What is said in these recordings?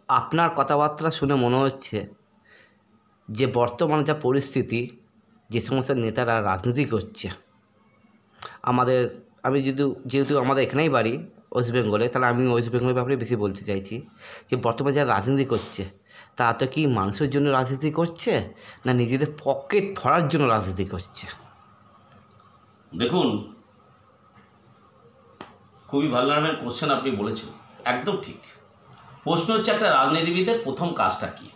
আপনার কথাবার্তা শুনে মনে হচ্ছে যে বর্তমানে যা পরিস্থিতি, যে সমস্ত নেতারা রাজনীতি করছে আমাদের, আমি যেহেতু আমাদের এখানেই বাড়ি ওয়েস্ট বেঙ্গলে, তাহলে আমি ওয়েস্ট বেঙ্গলের ব্যাপারে বেশি বলতে চাইছি যে বর্তমানে যারা রাজনীতি করছে তা তো কি মানুষের জন্য রাজনীতি করছে না নিজেদের পকেট ভরার জন্য রাজনীতি করছে? দেখুন, খুবই ভালো ধরনের কোশ্চেন আপনি বলেছেন, একদম ঠিক। প্রশ্ন হচ্ছে একটা রাজনীতিবিদের প্রথম কাজটা কি।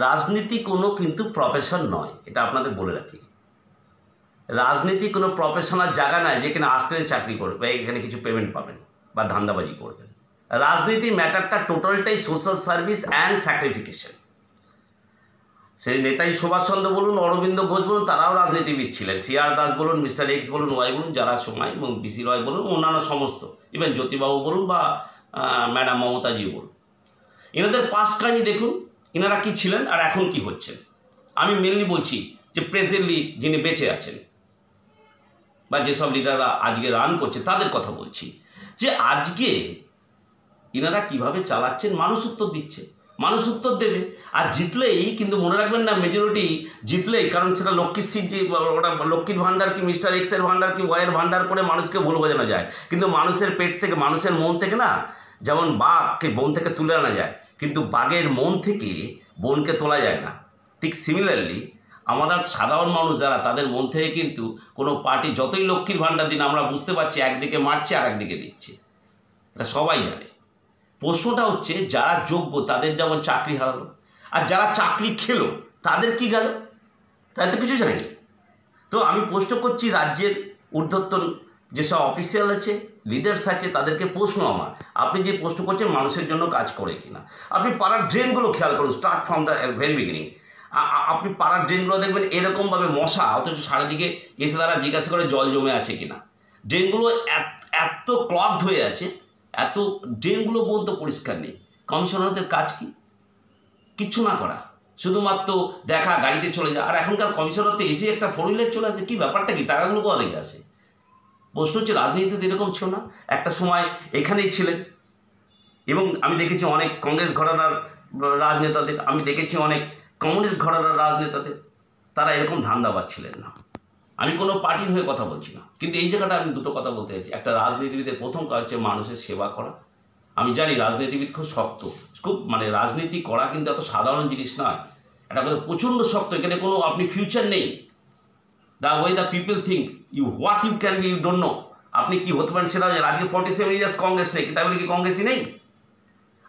রাজনীতি কোনো কিন্তু প্রফেশন নয়, এটা আপনাদের বলে রাখি। রাজনীতি কোনো প্রফেশনাল জায়গা নয় যেখানে আসলেন চাকরি করবে, এখানে কিছু পেমেন্ট পাবেন বা ধান্দাবাজি করবেন। রাজনীতির ম্যাটারটা টোটালটাই সোশ্যাল সার্ভিস অ্যান্ড স্যাক্রিফিকেশন। সেই নেতাজি সুভাষচন্দ্র বলুন, অরবিন্দ ঘোষ বলুন, তারাও রাজনীতিবিদ ছিলেন। সিআর দাস বলুন, মিস্টার এক্স বলুন, ওয়াই বলুন, যারা সময়, এবং বিসি রয় বলুন, অন্যান্য সমস্ত, ইভেন জ্যোতিবাবু বলুন বা ম্যাডাম মমতাজি বলুন, এনাদের পাস্ট কাহিনী দেখুন, এনারা কি ছিলেন আর এখন কি হচ্ছেন। আমি মেনলি বলছি যে প্রেজেন্টলি যিনি বেঁচে আছেন বা যেসব লিডাররা আজকে রান করছে তাদের কথা বলছি, যে আজকে এনারা কিভাবে চালাচ্ছেন মানুষ উত্তর দিচ্ছে, মানুষ উত্তর দেবে। আর জিতলেই কিন্তু মনে রাখবেন না, মেজরিটি জিতলেই, কারণ সেটা লক্ষ্মীর সিট, যে ওটা লক্ষ্মীর ভাণ্ডার কি মিস্টার এক্সের ভাণ্ডার কি ওয়াইয়ের ভাণ্ডার করে মানুষকে ভুল বোঝানো যায়, কিন্তু মানুষের পেট থেকে, মানুষের মন থেকে না, যেমন বাঘকে বন থেকে তুলে আনা যায়, কিন্তু বাঘের মন থেকে বনকে তোলা যায় না। ঠিক সিমিলারলি আমরা সাধারণ মানুষ যারা, তাদের মন থেকে কিন্তু কোনো পার্টি যতই লক্ষ্মীর ভাণ্ডার দিন, আমরা বুঝতে পারছি একদিকে মারছে আর একদিকে দিচ্ছে, এটা সবাই জানে। প্রশ্নটা হচ্ছে যারা যোগ্য তাদের যেমন চাকরি হারালো, আর যারা চাকরি খেলো তাদের কি গেল, তাদের তো কিছু জানি। তো আমি প্রশ্ন করছি রাজ্যের ঊর্ধ্বতন যেসব অফিসিয়াল আছে, লিডার্স আছে, তাদেরকে প্রশ্ন আমার, আপনি যে প্রশ্ন করছেন মানুষের জন্য কাজ করে কিনা। আপনি পাড়ার ড্রেনগুলো খেয়াল করুন, start from the very beginning. আপনি পাড়ার ড্রেনগুলো দেখবেন এরকমভাবে মশা, অথচ সারাদিকে এসে তারা জিজ্ঞাসা করে জল জমে আছে কিনা। ড্রেনগুলো এত ক্লগড হয়ে আছে, এত ড্রেনগুলো পর্যন্ত পরিষ্কার নেই। কমিশনারদের কাজ কি? কিচ্ছু না করা, শুধুমাত্র দেখা, গাড়িতে চলে যায়। আর এখনকার কমিশনার তো এসে একটা 4 হুইলার চলে আসে, কি ব্যাপারটা কি, টাকাগুলো কোথা থেকে আসে? প্রশ্ন হচ্ছে রাজনীতিতে এরকম ছিল না, একটা সময় এখানেই ছিলেন। এবং আমি দেখেছি অনেক কংগ্রেস ঘরানার রাজনেতাদের, আমি দেখেছি অনেক কমিউনিস্ট ঘরানার রাজনেতাদের, তারা এরকম ধান্দাবাজ ছিলেন না। আমি কোনো পার্টির হয়ে কথা বলছি না, কিন্তু এই জায়গাটা আমি দুটো কথা বলতে চাইছি। একটা রাজনীতিবিদের প্রথম কাজ হচ্ছে মানুষের সেবা করা। আমি জানি রাজনীতিবিদ খুব শক্ত, খুব রাজনীতি করা কিন্তু এত সাধারণ জিনিস নয়, এটা কিন্তু প্রচণ্ড শক্ত। এখানে কোনো আপনি ফিউচার নেই। The way the people think you what you can be, you don't know. আপনি কি হতে পারেন সেটা। আজকে 47 ইয়ার্স কংগ্রেস নেই, তাই বলে কি কংগ্রেসই নেই?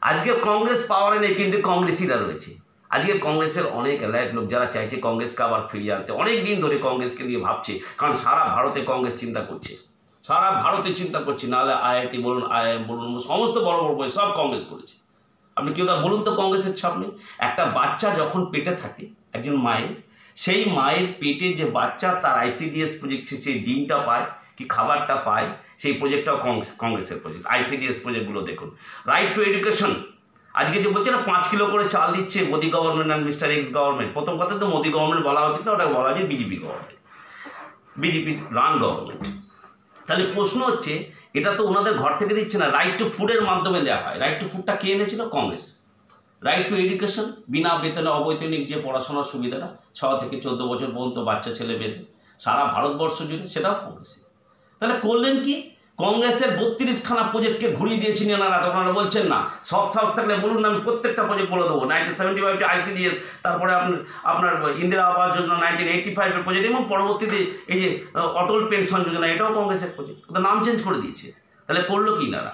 আজকে কংগ্রেস পাওয়ারে নেই, কিন্তু কংগ্রেসিরা রয়েছে। আজকে কংগ্রেসের অনেক অ্যালার্ট লোক যারা চাইছে কংগ্রেসকে আবার ফিরিয়ে আনতে, অনেক দিন ধরে কংগ্রেসকে নিয়ে ভাবছে, কারণ সারা ভারতে কংগ্রেস চিন্তা করছে, সারা ভারতে চিন্তা করছে। নাহলে আইআইটি বলুন, আইআইএম বলুন, সমস্ত বড় বড় বই সব কংগ্রেস করেছে। আপনি কেউ তা বলুন তো কংগ্রেসের ছাপ নেই? একটা বাচ্চা যখন পেটে থাকে একজন মায়ের, সেই মায়ের পেটে যে বাচ্চা, তার আইসিডিএস প্রজেক্ট, সেই ডিমটা পায় কি খাবারটা পায়, সেই প্রজেক্টটাও কংগ্রেসের প্রজেক্ট। আইসিডিএস প্রজেক্টগুলো দেখুন। রাইট টু এডুকেশন, আজকে যে বলছে না 5 কিলো করে চাল দিচ্ছে মোদি গভর্নমেন্ট আর মিস্টার এক্স গভর্নমেন্ট, প্রথম কথা তো মোদি গভর্নমেন্ট বলা হচ্ছে না, ওটা বলা হচ্ছে BJP government, BJP run government. তাহলে প্রশ্ন হচ্ছে এটা তো ওনাদের ঘর থেকে দিচ্ছে না, রাইট টু ফুডের মাধ্যমে দেওয়া হয়। রাইট টু ফুডটা কে এনেছিল? কংগ্রেস। রাইট টু এডুকেশন, বিনা বেতনে অবৈতনিক যে পড়াশোনার সুবিধাটা 6 থেকে 14 বছর পর্যন্ত বাচ্চা ছেলে মেয়ে সারা ভারতবর্ষ জুড়ে, সেটাও কংগ্রেস। তাহলে করলেন কি? কংগ্রেসের 32খানা প্রজেক্টকে ঘুরিয়ে দিয়েছেন এনারা। ওনারা বলছেন না, সৎ সাহস থাকলে বলুন, আমি প্রত্যেকটা প্রজেক্ট বলে দেবো। 1975 আইসিডিএস, তারপরে আপনার ইন্দিরা আবাস যোজনা 1985 প্রজেক্ট, এবং পরবর্তীতে এই যে অটল পেনশন যোজনা, এটাও কংগ্রেসের প্রজেক্ট। ওদের নাম চেঞ্জ করে দিয়েছে। তাহলে করলো কি এনারা?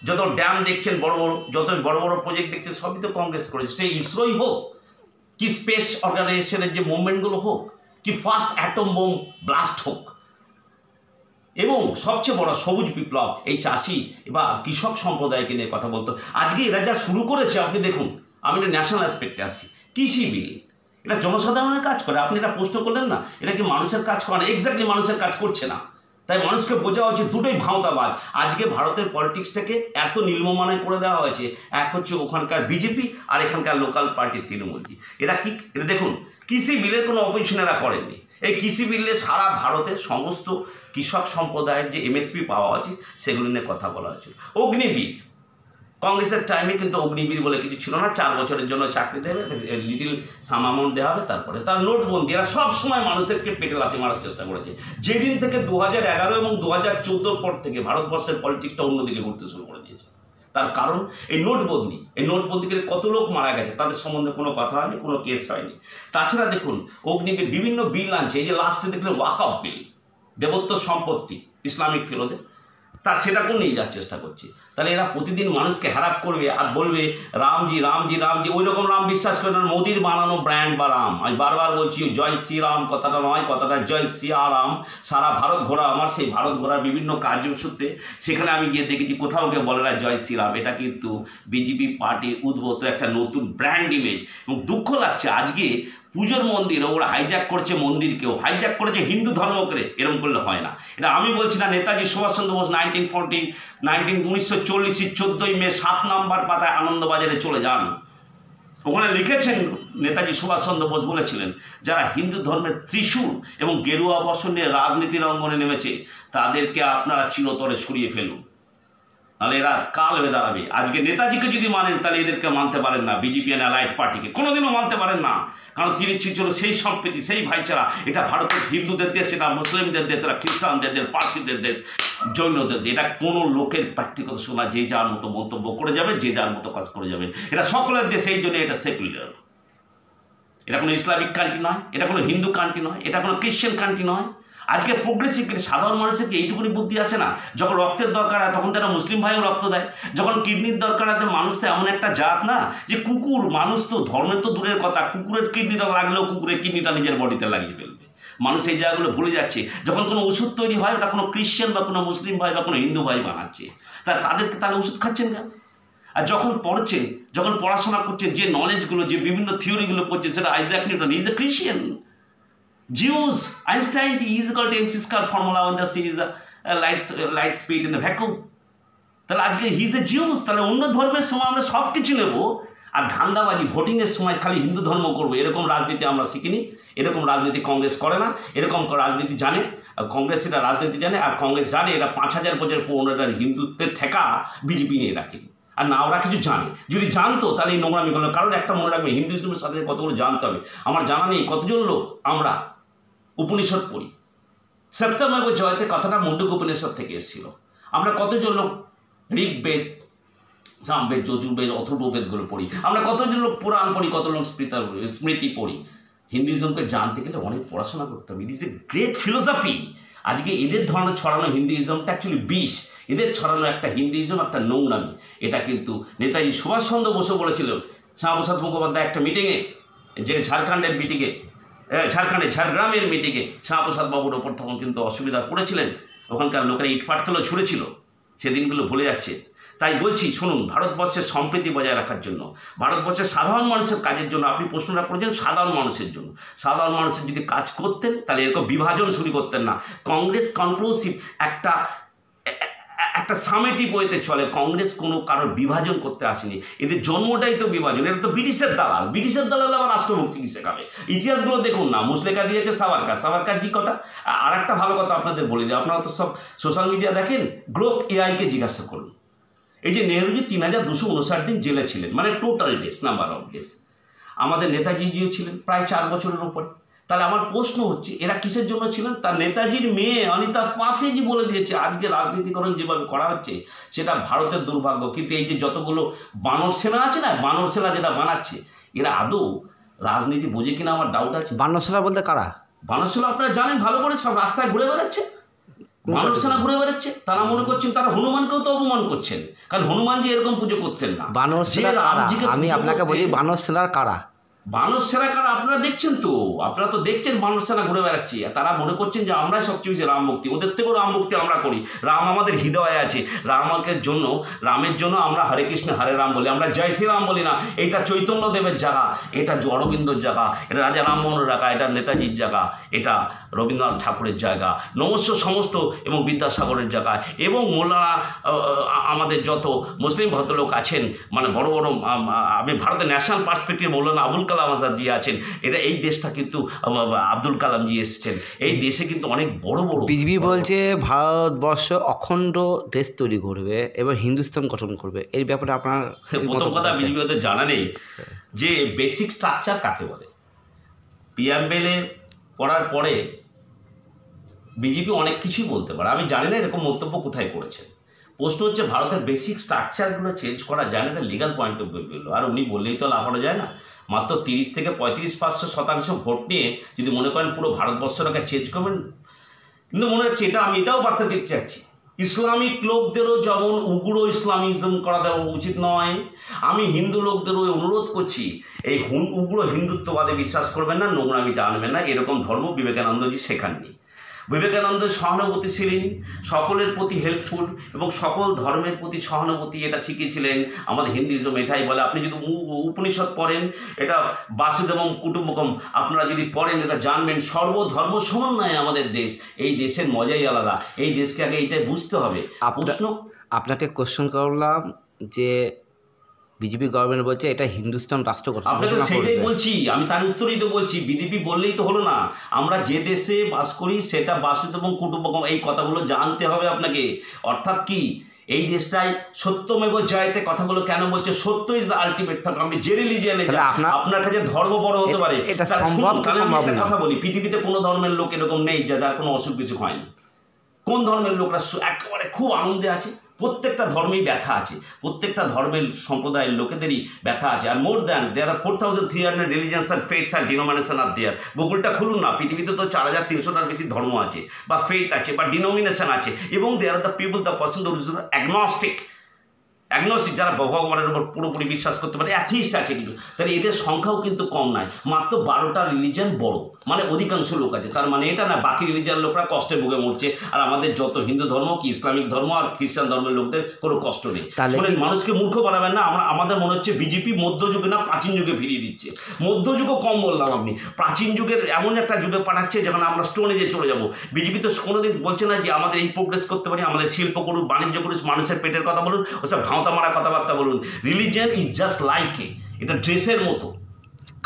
যত ড্যাম দেখছেন বড় বড়, যত বড় বড় প্রজেক্ট দেখছেন, সবই তো কংগ্রেস করেছে। সেই ইসরোই হোক, কি স্পেস অর্গানাইজেশনের যে মুভমেন্টগুলো হোক, কি ফার্স্ট অ্যাটম বোম ব্লাস্ট হোক, এবং সবচেয়ে বড় সবুজ বিপ্লব, এই চাষি বা কৃষক সম্প্রদায়কে নিয়ে কথা বলতো। আজকে এরা যা শুরু করেছে, আপনি দেখুন। আমি এটা ন্যাশনাল অ্যাসপেক্টে আসি। কৃষি বিল, এটা জনসাধারণের কাজ করে। আপনি এটা প্রশ্ন করলেন না, এটা কি মানুষের কাজ করে না? এক্স্যাক্টলি মানুষের কাজ করছে না। তাই মানুষকে বোঝা উচিত দুটোই ভাঁওতাবাজ। আজকে ভারতের পলিটিক্সটাকে এত নিম্নমানে করে দেওয়া হয়েছে। এক হচ্ছে ওখানকার বিজেপি, আর এখানকার লোকাল পার্টি তৃণমূলজি। এরা কি, এটা দেখুন, কৃষি বিলের কোনো অপোজিশন এরা করেননি। এই কৃষি বিলে সারা ভারতের সমস্ত কৃষক সম্প্রদায়ের যে এমএসপি পাওয়া উচিত সেগুলি নিয়ে কথা বলা হয়েছিল। অগ্নিবীর, কংগ্রেসের টাইমে কিন্তু অগ্নিবীর বলে কিছু ছিল না, 4 বছরের জন্য চাকরি দেবে, লিটিল সাম অ্যামাউন্ট দেওয়া হবে, তারপরে তার নোটবন্দি, এরা সবসময় মানুষেরকে পেটে লাথি মারার চেষ্টা করেছে। যেদিন থেকে 2011 এবং 2014 পর থেকে ভারতবর্ষের পলিটিক্সটা অন্যদিকে ঘুরতে শুরু করে দিয়েছে। তার কারণ এই নোটবন্দি, এই নোটবন্দিকে কত লোক মারা গেছে তাদের সম্বন্ধে কোনো কথা হয়নি, কোনো কেস হয়নি। তাছাড়া দেখুন অগ্নিবীর বিভিন্ন বিল আনছে, এই যে লাস্টে দেখলেন ওয়াকফ বিল, দেবত্ব সম্পত্তি ইসলামিক ফেলোদের, তা সেটাকেও নিয়ে যাওয়ার চেষ্টা করছে। তাহলে এরা প্রতিদিন মানুষকে হ্যারাপ করবে আর বলবে রামজি রামজি রামজি, ওই রকম রাম বিশ্বাস করে না, মোদির বানানো ব্র্যান্ড বা রাম। আমি বারবার বলছি জয় শ্রীরাম কথাটা নয়, কথাটা জয় শ্রীরাম। সারা ভারত ঘোরা আমার, সেই ভারত ঘোরার বিভিন্ন কার্যসূত্রে সেখানে আমি গিয়ে দেখেছি কোথাও গিয়ে বলে না জয় শ্রীরাম। এটা কিন্তু বিজেপি পার্টির উদ্ভূত একটা নতুন ব্র্যান্ড ইমেজ। এবং দুঃখ লাগছে আজকে পুজোর মন্দির ওরা হাইজ্যাক করছে, মন্দিরকেও হাইজ্যাক করেছে হিন্দু ধর্মকে। এরকম করলে হয় না। এটা আমি বলছি না, নেতাজি সুভাষচন্দ্র বোস 1940 14ই মে 7 নম্বর পাতায় আনন্দবাজারে চলে যান, ওখানে লিখেছেন নেতাজি সুভাষচন্দ্র বোস বলেছিলেন যারা হিন্দু ধর্মের ত্রিশূল এবং গেরুয়া বস্ত্র নিয়ে রাজনীতির অঙ্গনে নেমেছে তাদেরকে আপনারা চিরতরে সরিয়ে ফেলুন, নাহলে এরা কাল হয়ে দাঁড়াবে। আজকে নেতাজিকে যদি মানেন তাহলে এদেরকে মানতে পারেন না, বিজেপি অ্যান্ড অ্যালাইড পার্টিকে কোনোদিনও মানতে পারেন না। কারণ তিনি ছিল সেই সম্প্রীতি, সেই ভাইচারা। এটা ভারতের হিন্দুদের দেশ, এটা মুসলিমদের দেশ, এটা খ্রিস্টানদের দেশ, পার্সিদের দেশ, জৈনদের দেশ। এটা কোনো লোকের ব্যক্তিগত শোনা, যে যার মতো মন্তব্য করে যাবে, যে যার মতো কাজ করে যাবেন। এটা সকলের দেশ, এই জন্য এটা সেকুলার। এটা কোনো ইসলামিক কান্ট্রি নয়, এটা কোনো হিন্দু কান্ট্রি নয়, এটা কোনো খ্রিশ্চান কান্ট্রি নয়। আজকে প্রোগ্রেসিভ সাধারণ মানুষের কি এইটুকুনি বুদ্ধি আসে না? যখন রক্তের দরকার হয় তখন তারা মুসলিম ভাইও রক্ত দেয়, যখন কিডনির দরকার হয় মানুষ তো এমন একটা জাত না যে কুকুর, মানুষ তো ধর্মের তো দূরের কথা, কুকুরের কিডনিটা লাগলেও কুকুরের কিডনিটা নিজের বডিতে লাগিয়ে ফেলবে। মানুষ এই জায়গাগুলো ভুলে যাচ্ছে। যখন কোনো ওষুধ তৈরি হয় ওটা কোনো খ্রিশ্চান বা কোনো মুসলিম ভাই বা কোনো হিন্দু ভাই বানাচ্ছে, তাদেরকে তাহলে ওষুধ খাচ্ছেন কেন? আর যখন পড়ছেন, যখন পড়াশোনা করছেন, যে নলেজগুলো, যে বিভিন্ন থিওরিগুলো পড়ছেন, সেটা Isaac Newton is a Christian. Jews, Einstein is equal to mc square formula when the c is the light speed in the vacuum. তাহলে আজকে হি ইজ এ জিউস। তাহলে অন্য ধর্মের সময় আমরা সব কিছু নেব আর ধান্দাবাজি ভোটিংয়ের সময় খালি হিন্দু ধর্ম করবো, এরকম রাজনীতি আমরা শিখিনি। এরকম রাজনীতি কংগ্রেস করে না, এরকম রাজনীতি জানে কংগ্রেস, এটা রাজনীতি জানে। আর কংগ্রেস জানে এটা 5000 বছর পুরনো হিন্দুত্বের ঠেকা বিজেপি নিয়ে রাখেনি। আর না, ওরা কিছু জানে, যদি জানতো তাহলে এই নোংরামি করলো। কারণ একটা মনে রাখবে, হিন্দুইজমের সাথে কতগুলো জানতে হবে। আমার জানা নেই কতজন লোক আমরা উপনিষদ পড়ি। সপ্তমৈব জয়তে কথাটা মুন্ডক উপনিষদ থেকে এসেছিল। আমরা কতজন লোক ঋগ্বেদ, সামবেদ, যজুর্বেদ, অথর্ববেদগুলো পড়ি। আমরা কতজন লোক পুরাণ পড়ি, কত লোক স্মৃতি পড়ি। হিন্দুইজমকে জানতে গেলে অনেক পড়াশোনা করতে হবে। It is a great philosophy. আজকে এদের ধরনের ছড়ানো হিন্দুইজমটা অ্যাকচুয়ালি বিষ। এদের ছড়ানো একটা হিন্দুইজম একটা নোংরামি। এটা কিন্তু নেতাজি সুভাষচন্দ্র বসু বলেছিল শ্যামাপ্রসাদ মুখোপাধ্যায় একটা মিটিংয়ে, যে ঝাড়খণ্ডের মিটিংয়ে, ঝাড়গ্রামের মিটিংয়ে শ্যামাপ্রসাদ বাবুর ওপর তখন কিন্তু অসুবিধা পড়েছিলেন। ওখানকার লোকেরা ইটপাটকেলও ছুঁড়েছিল, সেদিনগুলো ভুলে যাচ্ছে। তাই বলছি শুনুন, ভারতবর্ষের সম্প্রীতি বজায় রাখার জন্য, ভারতবর্ষের সাধারণ মানুষের কাজের জন্য, আপনি প্রশ্নটা করেছেন সাধারণ মানুষের জন্য, সাধারণ মানুষের যদি কাজ করতেন তাহলে এরকম বিভাজন শুরু করতেন না। কংগ্রেস কনক্লুসিভ একটা সামেটিভ ওয়েতে চলে। কংগ্রেস কোনো কারোর বিভাজন করতে আসেনি। এদের জন্মটাই তো বিভাজন। এটা তো ব্রিটিশের দালাল। ব্রিটিশের দালাল আবার রাষ্ট্রভক্তি কি শেখাবে? ইতিহাসগুলো দেখুন না, মুসলেখা দিয়েছে সাভারকার জি কটা। আর একটা ভালো কথা আপনাদের বলে দিই, আপনারা তো সব সোশ্যাল মিডিয়া দেখেন, গ্লোক এআইকে জিজ্ঞাসা করুন। এই যে নেহরুজি 3259 দিন জেলে ছিলেন, মানে টোটাল ডেস, নাম্বার অফ ডেস। আমাদের নেতাজিজিও ছিলেন প্রায় 4 বছরের উপরে। তাহলে আমার প্রশ্ন হচ্ছে এরা কিসের জন্য ছিলেন? তার নেতাজির মেয়ে অনিতা পাফেজি বলে দিয়েছে আজকে রাজনীতিকরণ যেভাবে করা হচ্ছে সেটা ভারতের দুর্ভাগ্য। কিন্তু এই যে যতগুলো বানর সেনা আছে না, বানর সেনা যেটা বানাচ্ছে, এরা আদৌ রাজনীতি বোঝে কিনা আমার ডাউট আছে। বানর সেনা বলতে কারা? বানর সেনা আপনারা জানেন ভালো করে, সব রাস্তায় ঘুরে বেড়াচ্ছে, বানর সেনা ঘুরে বেড়াচ্ছে। তারা মনে করছেন তারা হনুমানকেও তো অপমান করছেন, কারণ হনুমানজি এরকম পুজো করতেন না। বানর সেনা কারা? আমি আপনাকে বলি বানর সেনার কারা? বানর সেনা কারা আপনারা দেখছেন তো, আপনারা তো দেখছেন বানর সেনা ঘুরে বেড়াচ্ছি। তারা মনে করছেন যে আমরাই সবচেয়ে বেশি রাম ভক্তি, ওদের থেকেও রাম ভক্তি আমরা করি। রাম আমাদের হৃদয়ে আছে, রামের জন্য আমরা হরে কৃষ্ণ হরে রাম বলি, আমরা জয় শ্রীরাম বলি না। এটা চৈতন্য দেবের জায়গা, এটা অরবিন্দর জায়গা, এটা রাজা রামমোহনের জায়গা, এটা নেতাজির জায়গা, এটা রবীন্দ্রনাথ ঠাকুরের জায়গা, নমস্য সমস্ত এবং বিদ্যাসাগরের জায়গা, এবং মোল্লারা আমাদের যত মুসলিম ভদ্রলোক আছেন, মানে বড় বড়, আমি ভারতের ন্যাশনাল পার্সপেক্টিভ মৌলানা আবুল কালাম কালাম আজাদ জি আছেন, এটা এই দেশটা কিন্তু আব্দুল কালাম জি এসেছেন, এই দেশে কিন্তু অনেক বড় বড় বিজেপি বলছে ভারতবর্ষ অখণ্ড দেশ তৈরি করবে এবং হিন্দুস্তান গঠন করবে, এই ব্যাপারে আপনার প্রথম কথা বিজেপি হয়তো জানা নেই যে বেসিক স্ট্রাকচার কাকে বলে। পিএমএলএ পড়ার পরে বিজেপি অনেক কিছুই বলতে পারে, আমি জানি না এরকম মন্তব্য কোথায় করেছেন। প্রশ্ন হচ্ছে ভারতের বেসিক স্ট্রাকচারগুলো চেঞ্জ করা যায় না, এটা লিগাল পয়েন্ট অফ ভিউ। আর উনি বললেই তো লাফানো যায় না। মাত্র 30 থেকে 35% ভোট নিয়ে যদি মনে করেন পুরো ভারতবর্ষটাকে চেঞ্জ করবেন, কিন্তু মনে হচ্ছে আমি এটাও বার্তা দিতে চাচ্ছি, ইসলামিক লোকদেরও যেমন উগ্র ইসলামিজম করা দেওয়া উচিত নয়, আমি হিন্দু লোকদেরও অনুরোধ করছি এই উগ্র হিন্দুত্ববাদে বিশ্বাস করবেন না, নোংরামিটা আনবেন না। এরকম ধর্ম বিবেকানন্দজি শেখাননি। বিবেকানন্দ সহানুভূতিশীল, সকলের প্রতি হেল্পফুল এবং সকল ধর্মের প্রতি সহানুভূতি, এটা শিখিয়েছিলেন। আমাদের হিন্দুইজম এটাই বলে। আপনি যদি উপনিষদ পড়েন, এটা বাসুদেবম কুটুম্বকম আপনারা যদি পড়েন, এটা জানবেন সর্বধর্ম সমন্বয়ে আমাদের দেশ। এই দেশের মজাই আলাদা, এই দেশকে আগে এইটাই বুঝতে হবে। আপনাকে কোশ্চেন করলাম যে বিজেপি গভর্নমেন্ট বলছে এটা হিন্দুস্তান রাষ্ট্র গঠন, আপনাকে সেটাই বলছি, আমি তার উত্তরই তো বলছি। বিজেপি বললেই তো হলো না, আমরা যে দেশে বাস করি সেটা বাসুদেবম কুটুম্বকম, এই কথাগুলো জানতে হবে আপনাকে। অর্থাৎ কি, এই দেশটাই সত্যমেব জয়তে কথাগুলো কেন বলছে, সত্য ইজ দ্য আলটিমেট থাক। আমি যে রিলিজিয়ানে আপনার কাছে ধর্ম বড় হতে পারে, কথা বলি, পৃথিবীতে কোনো ধর্মের লোক এরকম নেই যার কোনো অসুখ বিসুখ হয়নি। কোন ধর্মের লোকরা একেবারে খুব আনন্দে আছে? প্রত্যেকটা ধর্মেই ব্যথা আছে, প্রত্যেকটা ধর্মের সম্প্রদায়ের লোকেদেরই ব্যথা আছে। আর more than there are 4300 religions and faiths and denomination are there. গুগলটা খুলুন না, পৃথিবীতে তো 4300টার বেশি ধর্ম আছে, বা ফেথ আছে, বা ডিনোমিনেশন আছে, এবং there are the people, the person agnostic, যারা ভগবানের উপর পুরোপুরি বিশ্বাস করতে পারে, অ্যাথিস্ট আছে কিন্তু। তাহলে এদের সংখ্যাও কিন্তু কম নয়, মাত্র 12টা রিলিজিয়ান বড়, মানে অধিকাংশ লোক আছে। তার মানে এটা না বাকি রিলিজিয়ান লোকরা কষ্টে ভুগে মরছে, আর আমাদের যত হিন্দু ধর্ম কি ইসলামিক ধর্ম আর খ্রিস্টান ধর্মের লোকদের কোনো কষ্ট নেই। মানুষকে মূর্খ বানাবেন না। আমাদের মনে হচ্ছে বিজেপি মধ্যযুগে না প্রাচীন যুগে ফিরিয়ে দিচ্ছে। মধ্যযুগও কম বললাম, আপনি প্রাচীন যুগের এমন একটা যুগে পাঠাচ্ছে যেখানে আমরা স্টোন এজে চলে যাব। বিজেপি তো কোনোদিন বলছে না যে আমাদের এই প্রোগ্রেস করতে পারি, আমাদের শিল্প করুক, বাণিজ্য করুক, মানুষের পেটের কথা বলুন, ওসব ভাঁওতা মারা কথাবার্তা বলুন। রিলিজিয়ান ইজ জাস্ট লাইক এটা ড্রেসের মতো,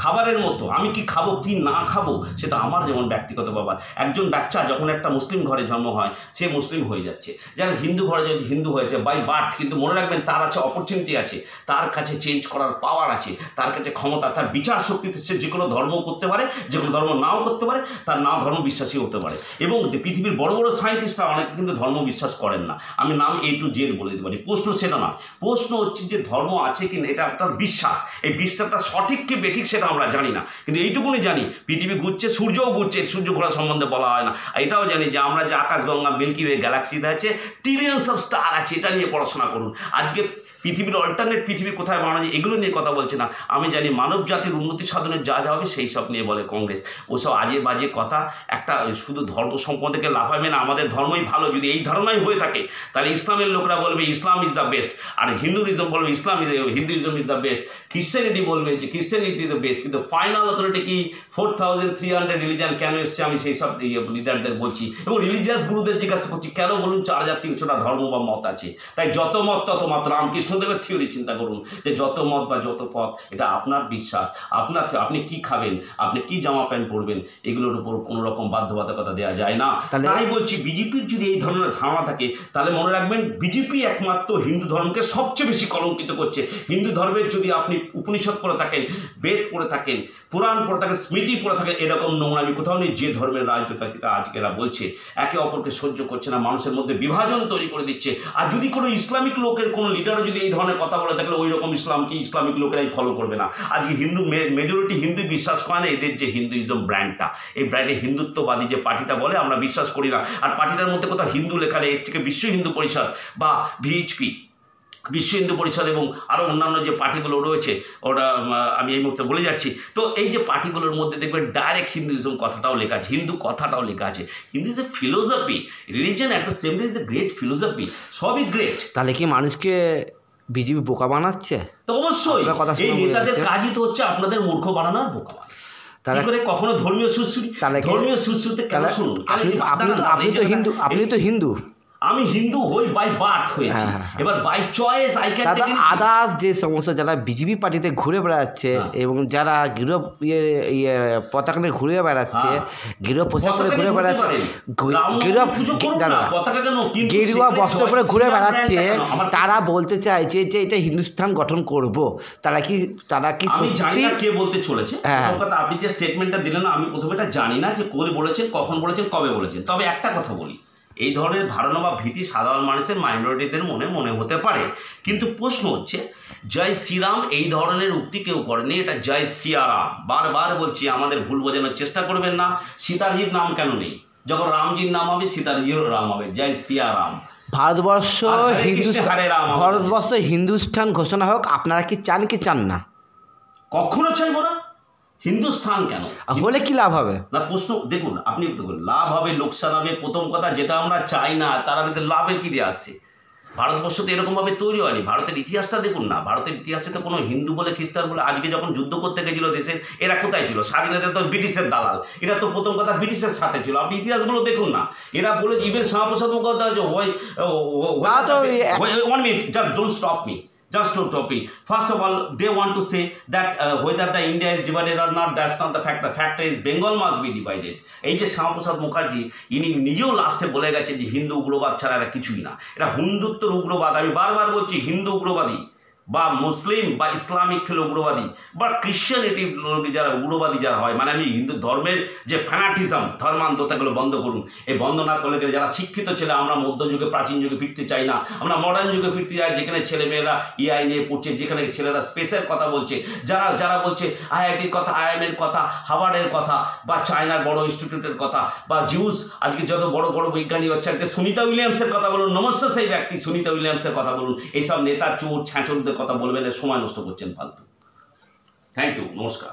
খাবারের মতো। আমি কি খাবো কি না খাবো সেটা আমার যেমন ব্যক্তিগত ব্যাপার। একজন বাচ্চা যখন একটা মুসলিম ঘরে জন্ম হয়, সে মুসলিম হয়ে যাচ্ছে। যেন হিন্দু ঘরে যদি হিন্দু হয়েছে বাই বার্থ, কিন্তু মনে রাখবেন তার আছে অপরচুনিটি আছে, তার কাছে চেঞ্জ করার পাওয়ার আছে, তার কাছে ক্ষমতা, তার বিচার শক্তিতে সে যে কোনো ধর্ম করতে পারে, যে কোনো ধর্ম নাও করতে পারে, তার নাও ধর্ম বিশ্বাসী হতে পারে। এবং পৃথিবীর বড় বড় সায়েন্টিস্টরা অনেকে কিন্তু ধর্ম বিশ্বাস করেন না। আমি নাম A to Z বলে দিতে পারি। প্রশ্ন সেটা নয়, প্রশ্ন হচ্ছে যে ধর্ম আছে কি না, এটা আপনার বিশ্বাস। এই বিশ্বাসটা সঠিক কি বেঠিক সেটা আমরা জানি না, কিন্তু এইটুকুনি জানি পৃথিবী ঘুরছে, সূর্যও ঘুরছে, সূর্য ঘোরা সম্বন্ধে বলা হয় না। এটাও জানি যে আমরা যে আকাশগঙ্গা মিল্কি ওয়ে গ্যালাক্সিতে আছে, ট্রিলিয়নস অফ স্টার আছে, এটা নিয়ে পড়াশোনা করুন। আজকে পৃথিবীর অল্টারনেট পৃথিবী কোথায় বানানো যায় এগুলো নিয়ে কথা বলছে না। আমি জানি মানব জাতির উন্নতি সাধনের যা যা হবে সেই সব নিয়ে বলে কংগ্রেস। ওসব আজে বাজে কথা, একটা শুধু ধর্ম সম্পর্কে লাফাবে না, আমাদের ধর্মই ভালো। যদি এই ধারণাই হয়ে থাকে তাহলে ইসলামের লোকরা বলবে ইসলাম ইজ দ্য বেস্ট, আর হিন্দুইজম বলবে Hinduism is the best, Christianity বলবে যে খ্রিস্টানিটি ইজ দ্য বেস্ট। কিন্তু ফাইনাল অথরিটি কি 4300 রিলিজিয়ান কেন এসছে, আমি সেই সব লিডারদের বলছি, এবং রিলিজিয়াস গুরুদের জিজ্ঞাসা করছি কেন বলুন 4300টা ধর্ম বা মত আছে। তাই যত মত তত মত, রামকৃষ্ণদেবের থিওরি চিন্তা করুন যে যত মত বা যত পথ, এটা আপনার বিশ্বাস, আপনি কি খাবেন, আপনি কি জামা প্যান্ট পরবেন, এগুলোর উপর কোনো রকম বাধ্যবাধকতা দেওয়া যায় না। তাই বলছি বিজেপির যদি এই ধরনের ধারণা থাকে তাহলে মনে রাখবেন বিজেপি একমাত্র হিন্দু ধর্মকে সবচেয়ে বেশি কলঙ্কিত করছে। হিন্দু ধর্মের যদি আপনি উপনিষদ পড়ে থাকেন, বেদ পড়ে থাকেন, পুরাণ পড়ে থাকেন, স্মৃতি পড়ে থাকেন, এরকম নোংরামি কোথাও নেই। যে ধর্মের রাজনীতিটা আজকে এরা বলছে একে অপরকে সহ্য করছে না, মানুষের মধ্যে বিভাজন তৈরি করে দিচ্ছে। আর যদি কোনো ইসলামিক লোকের কোনো লিডারও যদি এই ধরনের কথা বলে থাকলে ওই রকম ইসলামকে ইসলামিক লোকেরাই ফলো করবে না। আজকে হিন্দু মেজরিটি হিন্দু বিশ্বাস করে না এদের যে হিন্দুইজম ব্র্যান্ডটা, এই ব্র্যান্ডে হিন্দুত্ববাদী যে পার্টিটা বলে আমরা বিশ্বাস করি না। আর পার্টিটার মধ্যে কোথাও হিন্দু লেখা নেই। এর থেকে বিশ্ব হিন্দু পরিষদ বা ভিএইচপি, বিশ্ব হিন্দু পরিষদ এবং আরও অন্যান্য যে পার্টিগুলো রয়েছে, ওটা আমি এই মুহূর্তে বলে যাচ্ছি। তো এই যে পার্টিগুলোর মধ্যে দেখবেন ডাইরেক্ট হিন্দুইজম কথাটাও লেখা আছে, হিন্দু কথাটাও লেখা আছে। Hindu is a philosophy, religion at the same time is a great philosophy, সবই গ্রেট। তাহলে কি মানুষকে বিজেপি বোকা বানাচ্ছে? তো অবশ্যই এই নেতাদের কাজই তো হচ্ছে আপনাদের মূর্খ বানানো আর বোকা বানানো। তাহলে করে কখনো ধর্মীয় সুশ্রুতি কেন শুনুন, আপনি তো হিন্দু, আমি হিন্দু হই বাই বার্থ হয়েছি, এবার বাই চয়েস আই ক্যান দাদা আদার্স যে সমস্ত যারা বিজেপি পার্টিতে ঘুরে বেড়াচ্ছে এবং যারা গৃহ পতাকা নিয়ে ঘুরে বেড়াচ্ছে, গৃহ পোশাক করে ঘুরে বেড়াচ্ছে, গেরুয়া বস্ত্র পরে ঘুরে বেড়াচ্ছে, তারা বলতে চাইছে যে এটা হিন্দুস্তান গঠন করব। তারা কি আমি জানি না কে বলতে চলেছে, কথা আপনি যে স্টেটমেন্টটা দিলেন আমি প্রথমে এটা জানি না যে কোন বলেছেন, কখন বলেছেন, কবে বলেছেন। তবে একটা কথা বলি, এই ধরনের ধারণা বা ভীতি সাধারণ মানুষের মাইনরিটিদের মনে হতে পারে, কিন্তু প্রশ্ন হচ্ছে জয় শ্রীরাম এই ধরনের উক্তি কেউ করেনি, এটা জয় সিয়ারাম। বারবার বলছি, আমাদের ভুল বোঝানোর চেষ্টা করবেন না। সীতাজির নাম কেন নেই? যখন রামজির নাম হবে সীতাজিরও রাম হবে, জয় সিয়ারাম। ভারতবর্ষ হিন্দুস্তান ঘোষণা হোক, আপনারা কি চান কি চান না? কখনো চাইবো না। হিন্দুস্থান কেন হলে কি লাভ হবে না? প্রশ্ন দেখুন, আপনি দেখুন, লাভ হবে লোকসান হবে। প্রথম কথা, যেটা আমরা চাই না তার ভিতরে লাভের কি দিয়ে আসছে? ভারতবর্ষ তো এরকমভাবে তৈরি হয়নি। ভারতের ইতিহাসটা দেখুন না, ভারতের ইতিহাসে তো কোনো হিন্দু বলে খ্রিস্টান বলে আজকে যখন যুদ্ধ করতে গেছিল দেশের, এরা কোথায় ছিল? স্বাধীনতা তো ব্রিটিশের দালাল, এরা তো প্রথম কথা ব্রিটিশের সাথে ছিল। আপনি ইতিহাসগুলো দেখুন না, এরা বলে even Shyamaprasad Mukhopadhyay one minute, just don't stop me, just to topic. First of all, they want to say that whether the India is divided or not, that's not the fact. The fact is Bengal must be divided. এই যে শ্যামাপ্রসাদ মুখার্জি, ইনি নিজেও লাস্টে বলে গেছেন যে হিন্দু উগ্রবাদ ছাড়া এরা কিছুই না, এটা হিন্দুত্বের উগ্রবাদ। আমি বারবার বলছি, হিন্দু উগ্রবাদী বা মুসলিম বা ইসলামিক ফেল উগ্রবাদী বা ক্রিশ্চিয়ানিটি যারা উগ্রবাদী যারা হয়, মানে আমি হিন্দু ধর্মের যে ফ্যানাটিজম, ধর্মান্ধতাগুলো বন্ধ করুন। এই বন্ধ না করলে যারা শিক্ষিত ছেলে, আমরা মধ্যযুগে প্রাচীন যুগে ফিরতে চাই না, আমরা মডার্ন যুগে ফিরতে চাই, যেখানে ছেলেমেয়েরা ইআই নিয়ে পড়ছে, যেখানে ছেলেরা স্পেসের কথা বলছে, যারা বলছে আইআইটির কথা, আইএমের কথা, হার্ভার্ডের কথা, বা চায়নার বড় ইনস্টিটিউটের কথা, বা জিউস আজকে যত বড় বড় বৈজ্ঞানিক হচ্ছে, আজকে সুনিতা উইলিয়ামসের কথা বলুন, নমস্য সেই ব্যক্তি সুনিতা উইলিয়ামসের কথা বলুন। এইসব নেতা চোর ছ্যাঁচরদের কথা বলবেন, সময় নষ্ট করছেন ফালতু। থ্যাংক ইউ, নমস্কার।